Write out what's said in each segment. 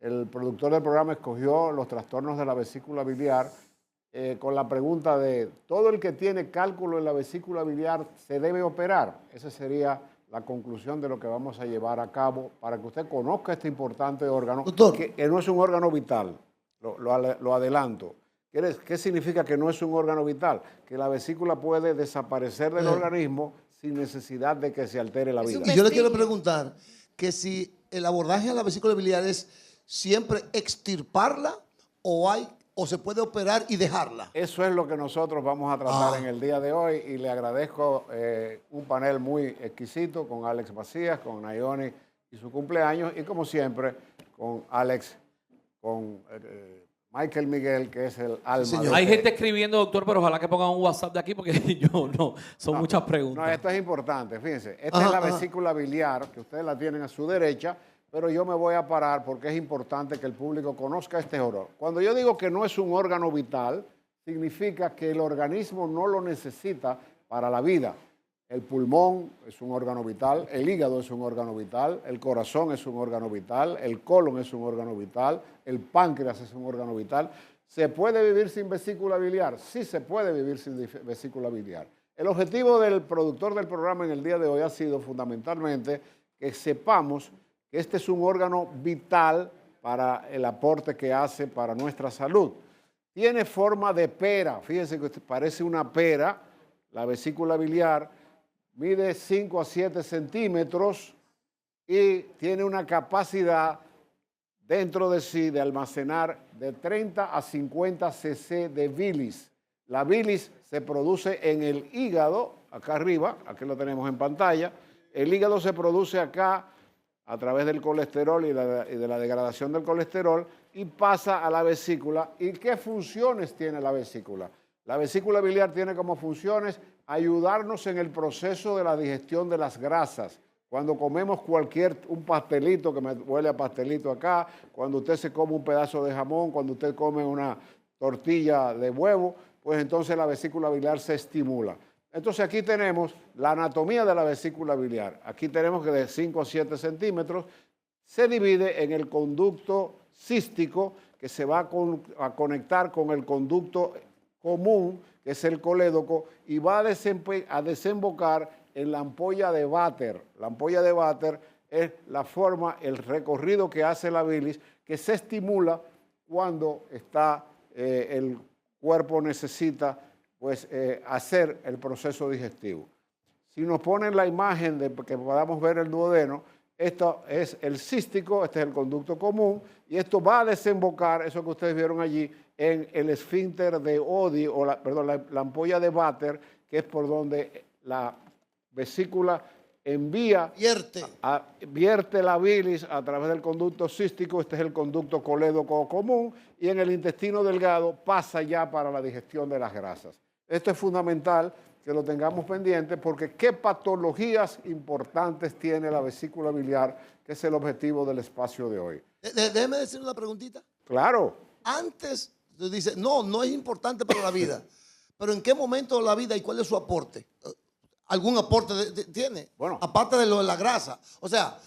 el productor del programa escogió los trastornos de la vesícula biliar con la pregunta de, ¿todo el que tiene cálculo en la vesícula biliar se debe operar? Esa sería la conclusión de lo que vamos a llevar a cabo para que usted conozca este importante órgano, Doctor, que no es un órgano vital, lo adelanto. ¿Qué significa que no es un órgano vital? Que la vesícula puede desaparecer del organismo sin necesidad de que se altere la vida. y yo le quiero preguntar que si el abordaje a la vesícula biliar es siempre extirparla o se puede operar y dejarla. Eso es lo que nosotros vamos a tratar en el día de hoy y le agradezco un panel muy exquisito con Alex Macías, con Nayoni y su cumpleaños y como siempre con Alex, con Michael Miguel, que es el alma. Sí, hay gente escribiendo, doctor, pero ojalá que pongan un WhatsApp de aquí porque yo no, son muchas preguntas. No, esto es importante, fíjense. Esta es la vesícula biliar, que ustedes la tienen a su derecha, pero yo me voy a parar porque es importante que el público conozca este órgano. Cuando yo digo que no es un órgano vital, significa que el organismo no lo necesita para la vida. El pulmón es un órgano vital, el hígado es un órgano vital, el corazón es un órgano vital, el colon es un órgano vital, el páncreas es un órgano vital. ¿Se puede vivir sin vesícula biliar? Sí se puede vivir sin vesícula biliar. El objetivo del productor del programa en el día de hoy ha sido fundamentalmente que sepamos que este es un órgano vital para el aporte que hace para nuestra salud. Tiene forma de pera, fíjense que parece una pera, la vesícula biliar, mide 5 a 7 centímetros y tiene una capacidad dentro de sí de almacenar de 30 a 50 cc de bilis. La bilis se produce en el hígado, acá arriba, aquí lo tenemos en pantalla. El hígado se produce acá a través del colesterol y de la degradación del colesterol y pasa a la vesícula. ¿Y qué funciones tiene la vesícula? La vesícula biliar tiene como funciones ayudarnos en el proceso de la digestión de las grasas. Cuando comemos un pastelito, que me huele a pastelito acá, cuando usted se come un pedazo de jamón, cuando usted come una tortilla de huevo, pues entonces la vesícula biliar se estimula. Entonces aquí tenemos la anatomía de la vesícula biliar. Aquí tenemos que de 5 a 7 centímetros se divide en el conducto cístico que se va a conectar con el conducto común, que es el colédoco, y va a desembocar en la ampolla de Vater. La ampolla de Vater es la forma, el recorrido que hace la bilis, que se estimula cuando el cuerpo necesita hacer el proceso digestivo. Si nos ponen la imagen de que podamos ver el duodeno, esto es el cístico, este es el conducto común, y esto va a desembocar, eso que ustedes vieron allí, en el esfínter de Oddi, la ampolla de Vater, que es por donde la vesícula vierte la bilis a través del conducto cístico, este es el conducto colédoco común, y en el intestino delgado pasa ya para la digestión de las grasas. Esto es fundamental que lo tengamos pendiente porque qué patologías importantes tiene la vesícula biliar, que es el objetivo del espacio de hoy. Déjeme decir una preguntita. Claro. Antes, usted dice, no es importante para la vida, pero ¿en qué momento de la vida y cuál es su aporte? ¿Algún aporte tiene? Bueno. Aparte de lo de la grasa. O sea,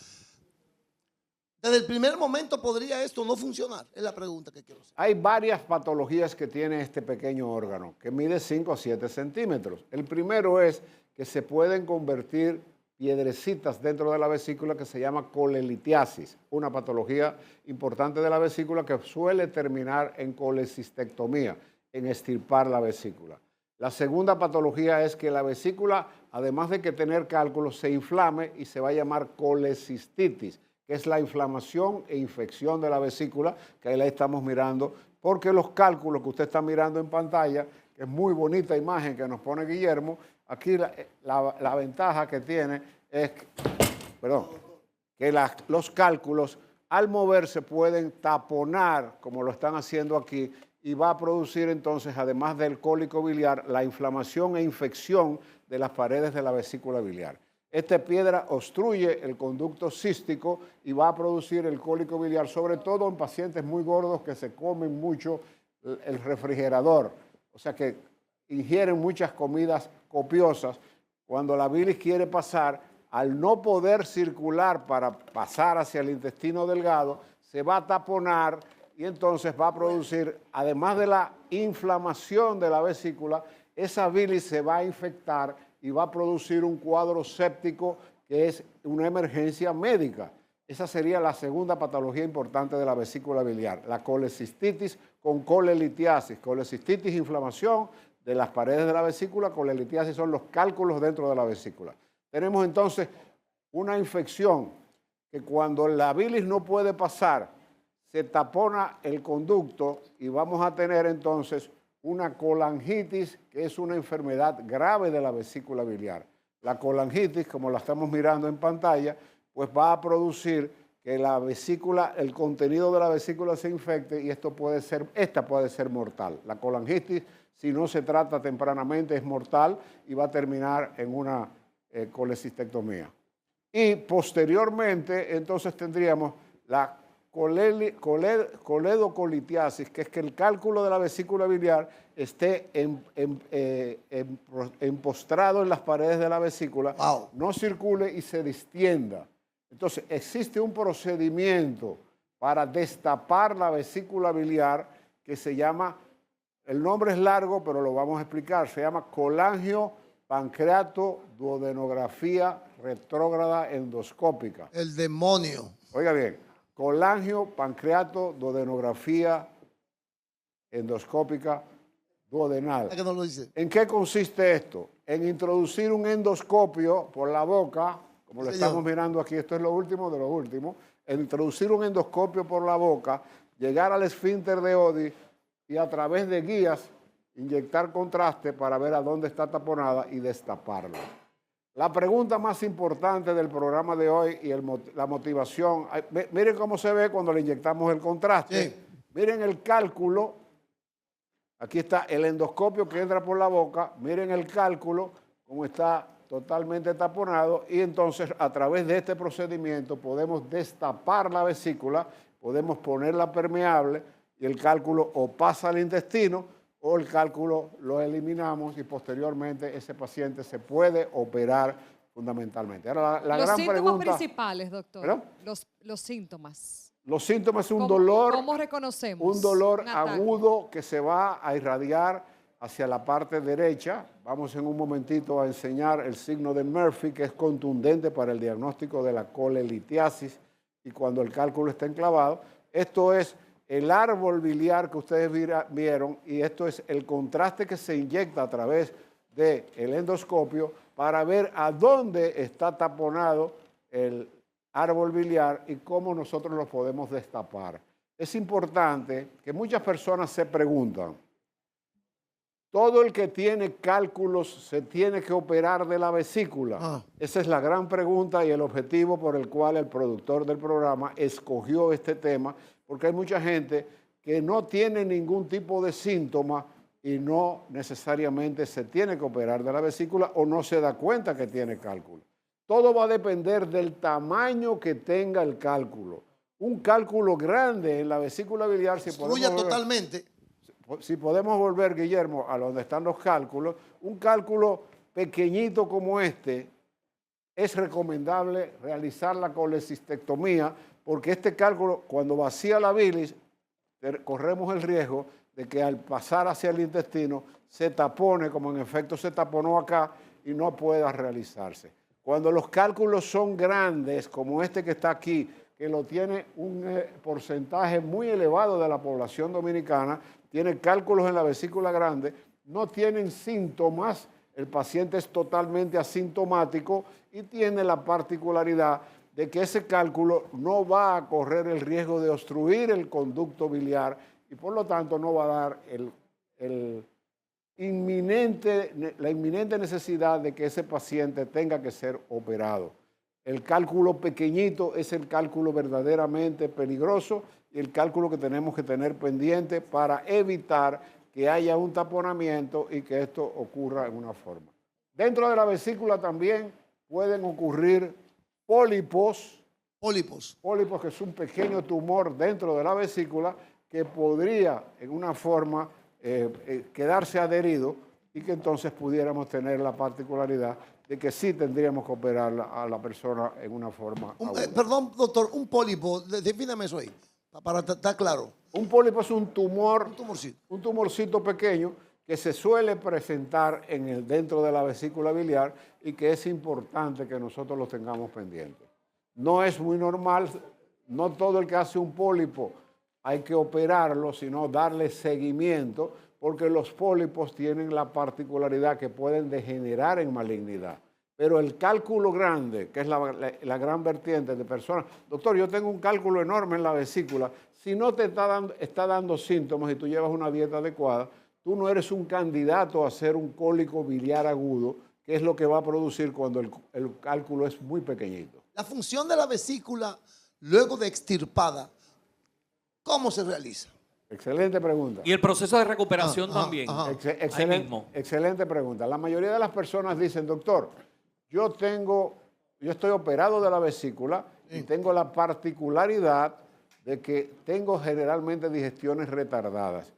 desde el primer momento podría esto no funcionar. Es la pregunta que quiero hacer. Hay varias patologías que tiene este pequeño órgano, que mide 5 a 7 centímetros. El primero es que se pueden convertir piedrecitas dentro de la vesícula que se llama colelitiasis, una patología importante de la vesícula que suele terminar en colecistectomía, en extirpar la vesícula. La segunda patología es que la vesícula, además de que tener cálculos, se inflame y se va a llamar colecistitis, que es la inflamación e infección de la vesícula, que ahí la estamos mirando, porque los cálculos que usted está mirando en pantalla, que es muy bonita imagen que nos pone Guillermo, aquí la ventaja que tiene es que los cálculos al moverse pueden taponar, como lo están haciendo aquí, y va a producir entonces, además del cólico biliar, la inflamación e infección de las paredes de la vesícula biliar. Esta piedra obstruye el conducto cístico y va a producir el cólico biliar, sobre todo en pacientes muy gordos que se comen mucho el refrigerador, o sea que ingieren muchas comidas copiosas. Cuando la bilis quiere pasar, al no poder circular para pasar hacia el intestino delgado, se va a taponar y entonces va a producir, además de la inflamación de la vesícula, esa bilis se va a infectar y va a producir un cuadro séptico que es una emergencia médica. Esa sería la segunda patología importante de la vesícula biliar, la colecistitis con colelitiasis. Colecistitis, inflamación de las paredes de la vesícula, colelitiasis son los cálculos dentro de la vesícula. Tenemos entonces una infección que cuando la bilis no puede pasar, se tapona el conducto y vamos a tener entonces una colangitis, que es una enfermedad grave de la vesícula biliar. La colangitis, como la estamos mirando en pantalla, pues va a producir que la vesícula, el contenido de la vesícula se infecte y esta puede ser mortal. La colangitis, si no se trata tempranamente, es mortal y va a terminar en una colecistectomía. Y posteriormente, entonces tendríamos la coledocolitiasis, que es que el cálculo de la vesícula biliar esté empostrado en las paredes de la vesícula, no circule y se distienda. Entonces, existe un procedimiento para destapar la vesícula biliar que se llama, el nombre es largo, pero lo vamos a explicar, se llama colangio-pancreato-duodenografía retrógrada endoscópica. El demonio. Oiga bien, colangio-pancreato-duodenografía endoscópica duodenal. ¿Qué no lo dice? ¿En qué consiste esto? En introducir un endoscopio por la boca, como lo estamos mirando aquí, esto es lo último de lo último, en introducir un endoscopio por la boca, llegar al esfínter de Oddi y a través de guías inyectar contraste para ver a dónde está taponada y destaparla. La pregunta más importante del programa de hoy y la motivación, miren cómo se ve cuando le inyectamos el contraste. Sí. Miren el cálculo, aquí está el endoscopio que entra por la boca, miren el cálculo, cómo está totalmente taponado y entonces a través de este procedimiento podemos destapar la vesícula, podemos ponerla permeable y el cálculo o pasa al intestino o el cálculo lo eliminamos y posteriormente ese paciente se puede operar fundamentalmente. Ahora, la los gran síntomas pregunta, principales, doctor. ¿perdón? Los síntomas. Los síntomas es un ¿Cómo, dolor. ¿Cómo reconocemos? Un dolor un ataque? agudo que se va a irradiar hacia la parte derecha. Vamos en un momentito a enseñar el signo de Murphy, que es contundente para el diagnóstico de la colelitiasis y cuando el cálculo está enclavado. Esto es el árbol biliar que ustedes vieron y esto es el contraste que se inyecta a través del endoscopio para ver a dónde está taponado el árbol biliar y cómo nosotros lo podemos destapar. Es importante que muchas personas se preguntan, ¿todo el que tiene cálculos se tiene que operar de la vesícula? Esa es la gran pregunta y el objetivo por el cual el productor del programa escogió este tema, porque hay mucha gente que no tiene ningún tipo de síntoma y no necesariamente se tiene que operar de la vesícula o no se da cuenta que tiene cálculo. Todo va a depender del tamaño que tenga el cálculo. Un cálculo grande en la vesícula biliar, si podemos volver, Guillermo, a donde están los cálculos, un cálculo pequeñito como este, es recomendable realizar la colecistectomía porque este cálculo, cuando vacía la bilis, corremos el riesgo de que al pasar hacia el intestino se tapone, como en efecto se taponó acá, y no pueda realizarse. Cuando los cálculos son grandes, como este que está aquí, que lo tiene un porcentaje muy elevado de la población dominicana, tiene cálculos en la vesícula grande, no tienen síntomas, el paciente es totalmente asintomático y tiene la particularidad de que ese cálculo no va a correr el riesgo de obstruir el conducto biliar y por lo tanto no va a dar la inminente necesidad de que ese paciente tenga que ser operado. El cálculo pequeñito es el cálculo verdaderamente peligroso y el cálculo que tenemos que tener pendiente para evitar que haya un taponamiento y que esto ocurra en una forma. Dentro de la vesícula también pueden ocurrir pólipos, que es un pequeño tumor dentro de la vesícula que podría en una forma quedarse adherido y que entonces pudiéramos tener la particularidad de que sí tendríamos que operar a la persona en una forma aguda. Perdón, doctor, un pólipo, defíname eso ahí. Para estar claro. Un pólipo es un tumor, Un tumorcito. un tumorcito pequeño que se suele presentar dentro de la vesícula biliar y que es importante que nosotros lo tengamos pendiente. No es muy normal, no todo el que hace un pólipo hay que operarlo, sino darle seguimiento, porque los pólipos tienen la particularidad que pueden degenerar en malignidad. Pero el cálculo grande, que es la gran vertiente de personas, doctor, yo tengo un cálculo enorme en la vesícula, si no te está dando síntomas y tú llevas una dieta adecuada, tú no eres un candidato a hacer un cólico biliar agudo, que es lo que va a producir cuando el cálculo es muy pequeñito. La función de la vesícula, luego de extirpada, ¿cómo se realiza? Excelente pregunta. Y el proceso de recuperación también. ajá. Ahí mismo. Excelente pregunta. La mayoría de las personas dicen, doctor, yo estoy operado de la vesícula y tengo la particularidad de que tengo generalmente digestiones retardadas.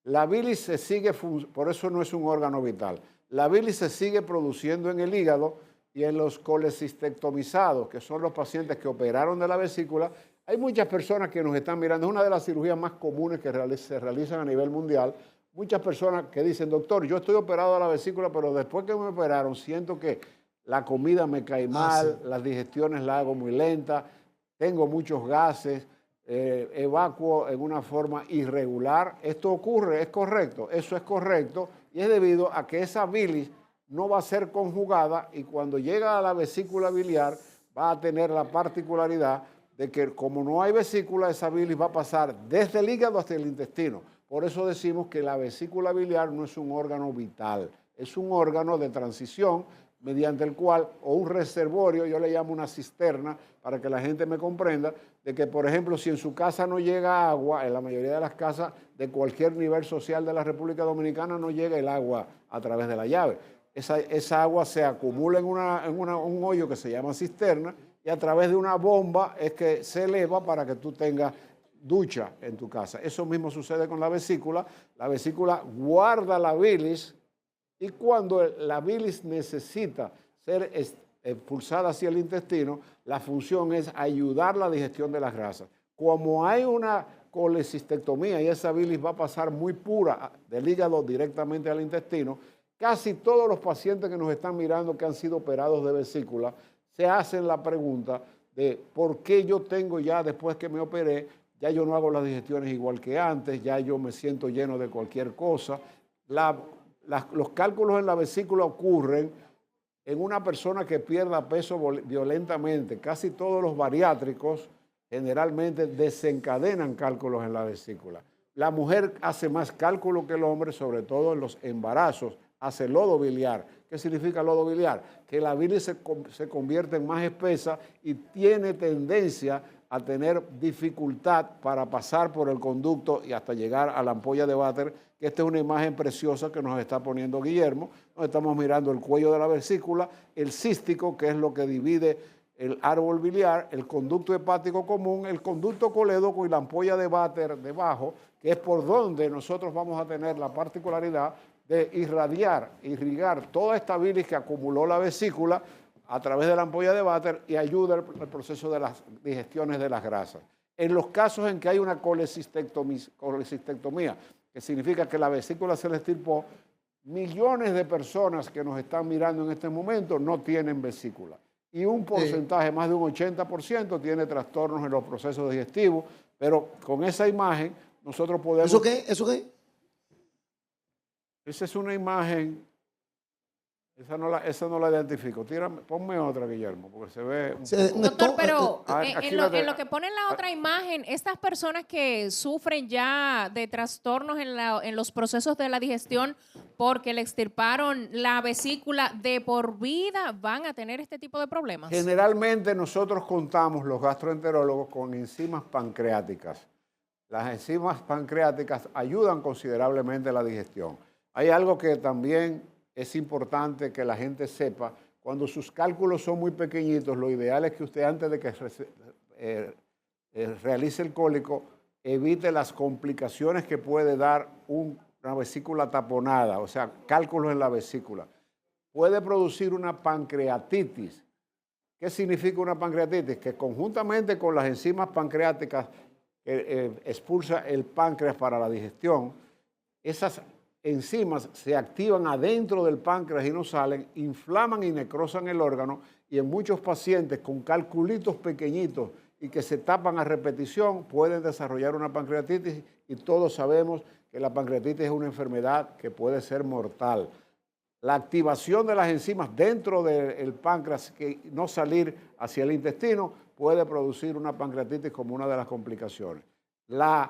La bilis se sigue, por eso no es un órgano vital, la bilis se sigue produciendo en el hígado y en los colecistectomizados, que son los pacientes que operaron de la vesícula. Hay muchas personas que nos están mirando, es una de las cirugías más comunes que se realizan a nivel mundial. Muchas personas que dicen, doctor, yo estoy operado de la vesícula, pero después que me operaron siento que la comida me cae mal, sí. las digestiones las hago muy lentas, tengo muchos gases, evacuo en una forma irregular. Esto ocurre, es correcto, eso es correcto, y es debido a que esa bilis no va a ser conjugada y cuando llega a la vesícula biliar va a tener la particularidad de que como no hay vesícula, esa bilis va a pasar desde el hígado hasta el intestino. Por eso decimos que la vesícula biliar no es un órgano vital, es un órgano de transición mediante el cual, o un reservorio, yo le llamo una cisterna, para que la gente me comprenda, de que, por ejemplo, si en su casa no llega agua, en la mayoría de las casas de cualquier nivel social de la República Dominicana no llega el agua a través de la llave. Esa agua se acumula en un hoyo que se llama cisterna y a través de una bomba es que se eleva para que tú tengas ducha en tu casa. Eso mismo sucede con la vesícula. La vesícula guarda la bilis y cuando la bilis necesita ser expulsada hacia el intestino, la función es ayudar la digestión de las grasas. Como hay una colecistectomía y esa bilis va a pasar muy pura del hígado directamente al intestino, casi todos los pacientes que nos están mirando que han sido operados de vesícula se hacen la pregunta de por qué yo tengo ya, después que me operé, ya yo no hago las digestiones igual que antes, ya yo me siento lleno de cualquier cosa. Los cálculos en la vesícula ocurren en una persona que pierda peso violentamente. Casi todos los bariátricos generalmente desencadenan cálculos en la vesícula. La mujer hace más cálculo que el hombre, sobre todo en los embarazos, hace lodo biliar. ¿Qué significa lodo biliar? Que la bilis se convierte en más espesa y tiene tendencia a tener dificultad para pasar por el conducto y hasta llegar a la ampolla de váter, que esta es una imagen preciosa que nos está poniendo Guillermo. Nos estamos mirando el cuello de la vesícula, el cístico, que es lo que divide el árbol biliar, el conducto hepático común, el conducto colédoco y la ampolla de váter debajo, que es por donde nosotros vamos a tener la particularidad de irrigar toda esta bilis que acumuló la vesícula a través de la ampolla de váter y ayuda al proceso de las digestiones de las grasas. En los casos en que hay una colecistectomía, que significa que la vesícula se le extirpó, millones de personas que nos están mirando en este momento no tienen vesícula. Y un porcentaje, más de un 80%, tiene trastornos en los procesos digestivos, pero con esa imagen nosotros podemos... ¿Eso qué? ¿Eso qué? Esa es una imagen, esa no la identifico. Ponme otra, Guillermo, porque se ve... Doctor, pero aquí en lo que ponen la otra imagen, estas personas que sufren ya de trastornos en los procesos de la digestión porque le extirparon la vesícula, de por vida van a tener este tipo de problemas. Generalmente nosotros contamos, los gastroenterólogos, con enzimas pancreáticas. Las enzimas pancreáticas ayudan considerablemente a la digestión. Hay algo que también es importante que la gente sepa. Cuando sus cálculos son muy pequeñitos, lo ideal es que usted, antes de que realice el cólico, evite las complicaciones que puede dar una vesícula taponada, o sea, cálculos en la vesícula. Puede producir una pancreatitis. ¿Qué significa una pancreatitis? Que conjuntamente con las enzimas pancreáticas expulsa el páncreas para la digestión, esas enzimas se activan adentro del páncreas y no salen, inflaman y necrosan el órgano, y en muchos pacientes con calculitos pequeñitos y que se tapan a repetición pueden desarrollar una pancreatitis, y todos sabemos que la pancreatitis es una enfermedad que puede ser mortal. La activación de las enzimas dentro del páncreas, que no salir hacia el intestino, puede producir una pancreatitis como una de las complicaciones. La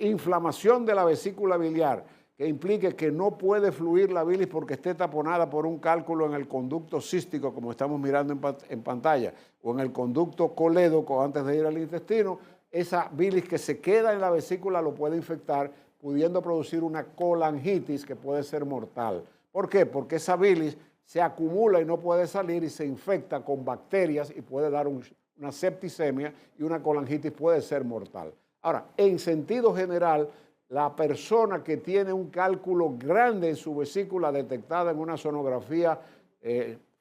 inflamación de la vesícula biliar, que implique que no puede fluir la bilis porque esté taponada por un cálculo en el conducto cístico, como estamos mirando en pantalla, o en el conducto colédoco antes de ir al intestino, esa bilis que se queda en la vesícula lo puede infectar, pudiendo producir una colangitis que puede ser mortal. ¿Por qué? Porque esa bilis se acumula y no puede salir y se infecta con bacterias y puede dar una septicemia, y una colangitis puede ser mortal. Ahora, en sentido general, la persona que tiene un cálculo grande en su vesícula detectada en una sonografía,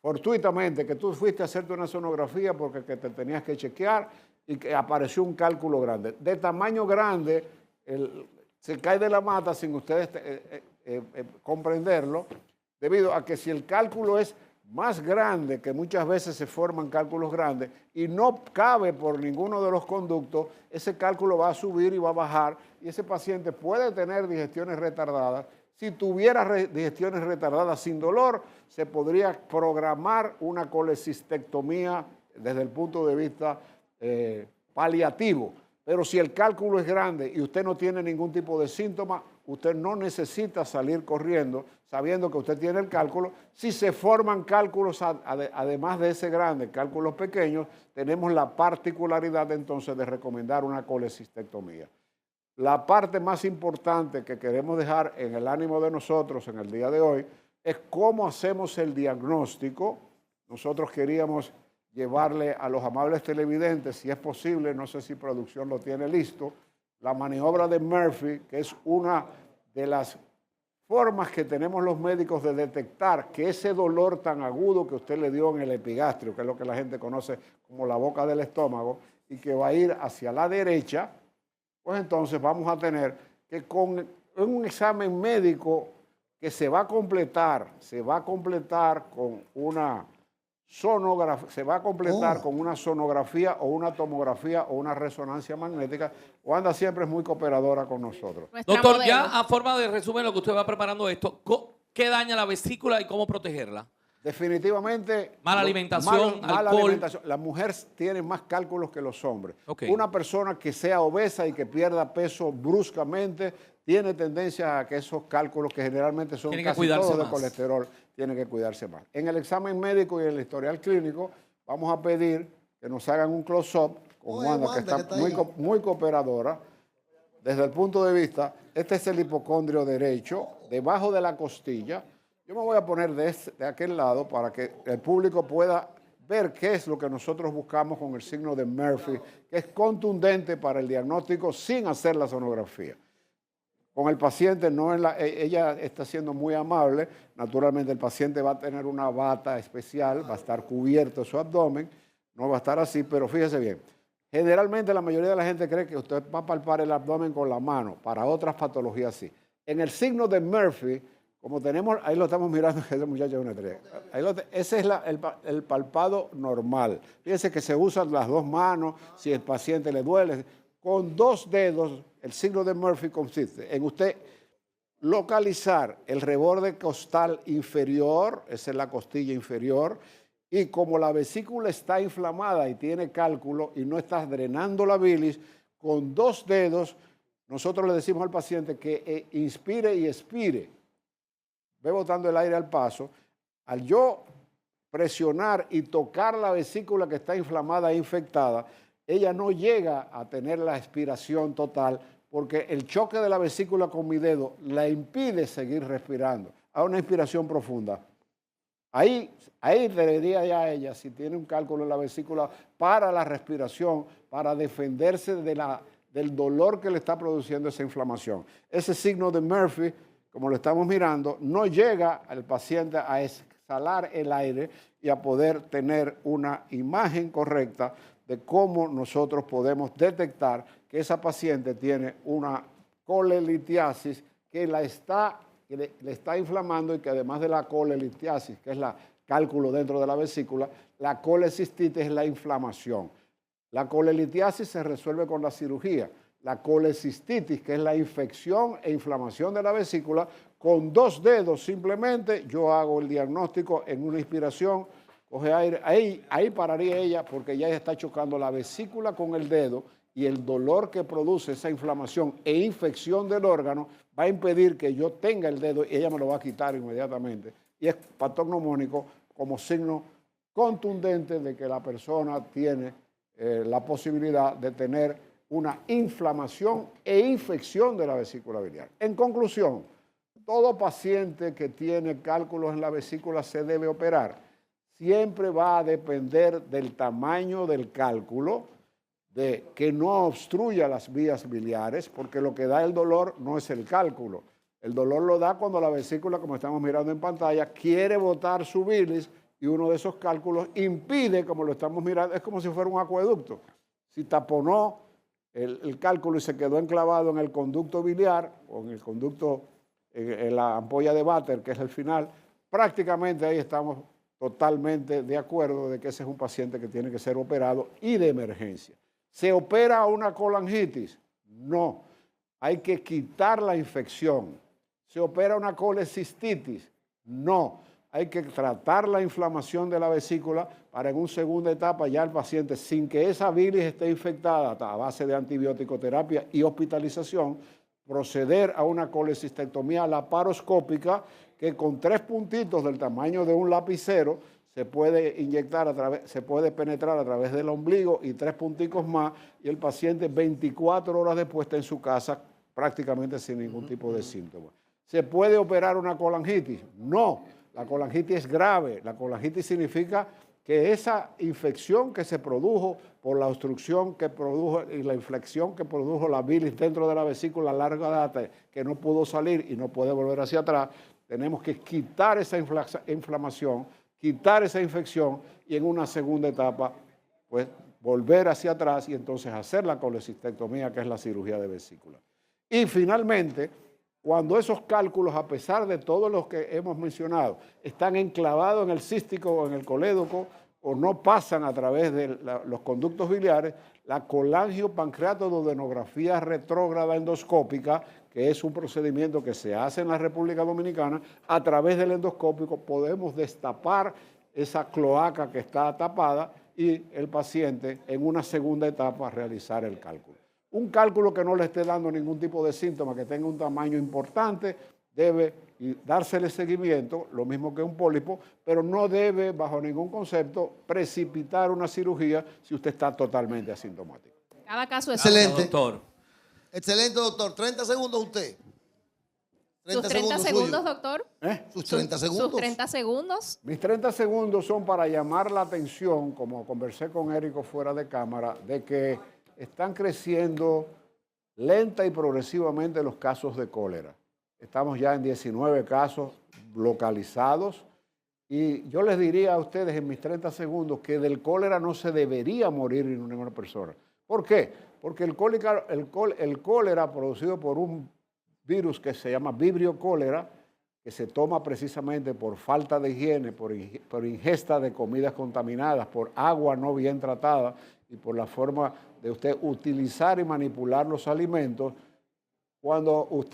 fortuitamente, que tú fuiste a hacerte una sonografía porque que te tenías que chequear y que apareció un cálculo grande, de tamaño grande, se cae de la mata sin ustedes comprenderlo, debido a que si el cálculo es más grande, que muchas veces se forman cálculos grandes, y no cabe por ninguno de los conductos, ese cálculo va a subir y va a bajar, y ese paciente puede tener digestiones retardadas. Si tuviera digestiones retardadas sin dolor, se podría programar una colecistectomía desde el punto de vista paliativo. Pero si el cálculo es grande y usted no tiene ningún tipo de síntoma, usted no necesita salir corriendo sabiendo que usted tiene el cálculo. Si se forman cálculos, además de ese grande, cálculos pequeños, tenemos la particularidad entonces de recomendar una colecistectomía. La parte más importante que queremos dejar en el ánimo de nosotros en el día de hoy es cómo hacemos el diagnóstico. Nosotros queríamos llevarle a los amables televidentes, si es posible, no sé si producción lo tiene listo, la maniobra de Murphy, que es una de las formas que tenemos los médicos de detectar que ese dolor tan agudo que usted le dio en el epigastrio, que es lo que la gente conoce como la boca del estómago, y que va a ir hacia la derecha, pues entonces vamos a tener que con un examen médico que se va a completar con una sonografía, con una sonografía o una tomografía o una resonancia magnética. Wanda siempre es muy cooperadora con nosotros. Doctor, ya a forma de resumen lo que usted va preparando esto, ¿qué daña la vesícula y cómo protegerla? Definitivamente. Mala alimentación, mala alcohol. alimentación. La mujer tiene más cálculos que los hombres. Okay. Una persona que sea obesa y que pierda peso bruscamente tiene tendencia a que esos cálculos, que generalmente son casi todos de colesterol, tienen que cuidarse más. En el examen médico y en el historial clínico vamos a pedir que nos hagan un close-up con Wanda, que está muy cooperadora. Desde el punto de vista, este es el hipocondrio derecho, debajo de la costilla. Yo me voy a poner de aquel lado para que el público pueda ver qué es lo que nosotros buscamos con el signo de Murphy, que es contundente para el diagnóstico sin hacer la sonografía. Con el paciente, ella está siendo muy amable. Naturalmente el paciente va a tener una bata especial, va a estar cubierto su abdomen, no va a estar así, pero fíjese bien. Generalmente la mayoría de la gente cree que usted va a palpar el abdomen con la mano, para otras patologías sí. En el signo de Murphy, como tenemos, ahí lo estamos mirando, ese muchacho es una estrella. Ese es el palpado normal. Fíjense que se usan las dos manos, si el paciente le duele. Con dos dedos, el signo de Murphy consiste en usted localizar el reborde costal inferior, esa es la costilla inferior, y como la vesícula está inflamada y tiene cálculo y no está drenando la bilis, con dos dedos nosotros le decimos al paciente que inspire y expire. Ve botando el aire al paso. Al yo presionar y tocar la vesícula que está inflamada e infectada, ella no llega a tener la expiración total porque el choque de la vesícula con mi dedo la impide seguir respirando a una inspiración profunda. Ahí debería ya ella, si tiene un cálculo en la vesícula, para la respiración, para defenderse del dolor que le está produciendo esa inflamación. Ese signo de Murphy, como lo estamos mirando, no llega al paciente a exhalar el aire y a poder tener una imagen correcta de cómo nosotros podemos detectar que esa paciente tiene una colelitiasis que le está inflamando y que además de la colelitiasis, que es el cálculo dentro de la vesícula, la colecistitis es la inflamación. La colelitiasis se resuelve con la cirugía. La colecistitis, que es la infección e inflamación de la vesícula, con 2 dedos simplemente yo hago el diagnóstico en una inspiración, coge aire, ahí pararía ella porque ya está chocando la vesícula con el dedo y el dolor que produce esa inflamación e infección del órgano va a impedir que yo tenga el dedo y ella me lo va a quitar inmediatamente. Y es patognomónico como signo contundente de que la persona tiene la posibilidad de tener una inflamación e infección de la vesícula biliar. En conclusión, todo paciente que tiene cálculos en la vesícula se debe operar. Siempre va a depender del tamaño del cálculo, de que no obstruya las vías biliares, porque lo que da el dolor no es el cálculo. El dolor lo da cuando la vesícula, como estamos mirando en pantalla, quiere botar su bilis y uno de esos cálculos impide, como lo estamos mirando, es como si fuera un acueducto. Si taponó el cálculo y se quedó enclavado en el conducto biliar o en el conducto, en la ampolla de Vater, que es el final, prácticamente ahí estamos totalmente de acuerdo de que ese es un paciente que tiene que ser operado y de emergencia. ¿Se opera una colangitis? No. Hay que quitar la infección. ¿Se opera una colecistitis? No. Hay que tratar la inflamación de la vesícula para en una segunda etapa ya el paciente, sin que esa bilis esté infectada a base de antibiótico-terapia y hospitalización, proceder a una colecistectomía laparoscópica que con 3 puntitos del tamaño de un lapicero se puede inyectar, se puede penetrar a través del ombligo y 3 punticos más y el paciente 24 horas después está en su casa prácticamente sin ningún tipo de síntomas. ¿Se puede operar una colangitis? No. La colangitis es grave. La colangitis significa que esa infección que se produjo por la obstrucción que produjo y la inflexión que produjo la bilis dentro de la vesícula a larga data, que no pudo salir y no puede volver hacia atrás, tenemos que quitar esa inflamación, quitar esa infección y en una segunda etapa, pues volver hacia atrás y entonces hacer la colecistectomía, que es la cirugía de vesícula. Y finalmente, cuando esos cálculos, a pesar de todos los que hemos mencionado, están enclavados en el cístico o en el colédoco o no pasan a través de los conductos biliares, la colangiopancreatoduodenografía retrógrada endoscópica, que es un procedimiento que se hace en la República Dominicana, a través del endoscópico podemos destapar esa cloaca que está tapada y el paciente en una segunda etapa realizar el cálculo. Un cálculo que no le esté dando ningún tipo de síntoma, que tenga un tamaño importante, debe dársele seguimiento, lo mismo que un pólipo, pero no debe, bajo ningún concepto, precipitar una cirugía si usted está totalmente asintomático. Cada caso es Excelente. Doctor. Excelente, doctor. 30 segundos usted. Sus 30 segundos, suyos. doctor. Sus 30 segundos. Sus 30 segundos. Mis 30 segundos son para llamar la atención, como conversé con Érico fuera de cámara, de que están creciendo lenta y progresivamente los casos de cólera. Estamos ya en 19 casos localizados y yo les diría a ustedes en mis 30 segundos que del cólera no se debería morir en una persona. ¿Por qué? Porque el cólera producido por un virus que se llama Vibrio cólera, que se toma precisamente por falta de higiene, por ingesta de comidas contaminadas, por agua no bien tratada y por la forma de usted utilizar y manipular los alimentos.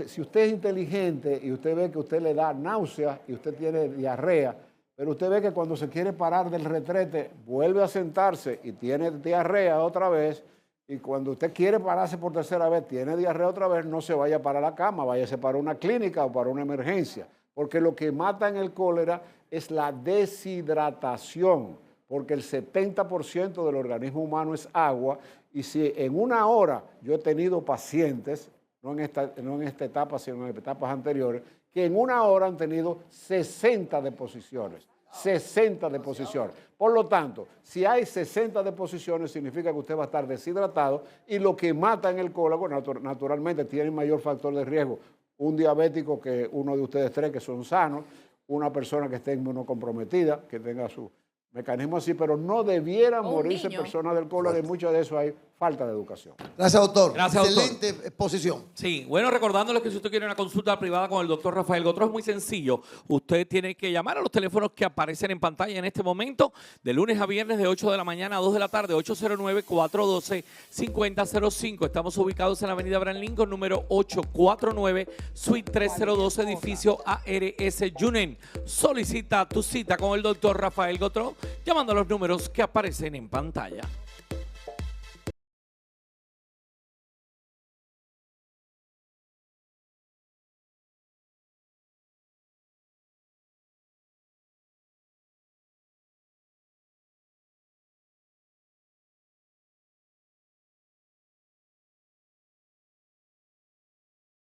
Si usted es inteligente y usted ve que usted le da náuseas y usted tiene diarrea, pero usted ve que cuando se quiere parar del retrete vuelve a sentarse y tiene diarrea otra vez, y cuando usted quiere pararse por tercera vez, tiene diarrea otra vez, no se vaya para la cama, váyase para una clínica o para una emergencia, porque lo que mata en el cólera es la deshidratación, porque el 70% del organismo humano es agua, y si en una hora yo he tenido pacientes, no en esta etapa, sino en etapas anteriores, que en una hora han tenido 60 deposiciones. 60 deposiciones. Por lo tanto, si hay 60 deposiciones, significa que usted va a estar deshidratado y lo que mata en el cólera, naturalmente, tiene mayor factor de riesgo. Un diabético que uno de ustedes 3 que son sanos, una persona que esté inmunocomprometida, que tenga su mecanismo así, pero no debieran O un morirse niño. personas del cólera y mucho de eso hay falta de educación. Gracias, doctor. Gracias, doctor. Excelente exposición. Sí, bueno, recordándoles que si usted quiere una consulta privada con el doctor Rafael Gotró es muy sencillo. Usted tiene que llamar a los teléfonos que aparecen en pantalla en este momento, de lunes a viernes de 8 de la mañana a 2 de la tarde, 809-412-5005. Estamos ubicados en la avenida Abraham Lincoln, número 849, suite 302, edificio ARS Junen. Solicita tu cita con el doctor Rafael Gotró llamando a los números que aparecen en pantalla.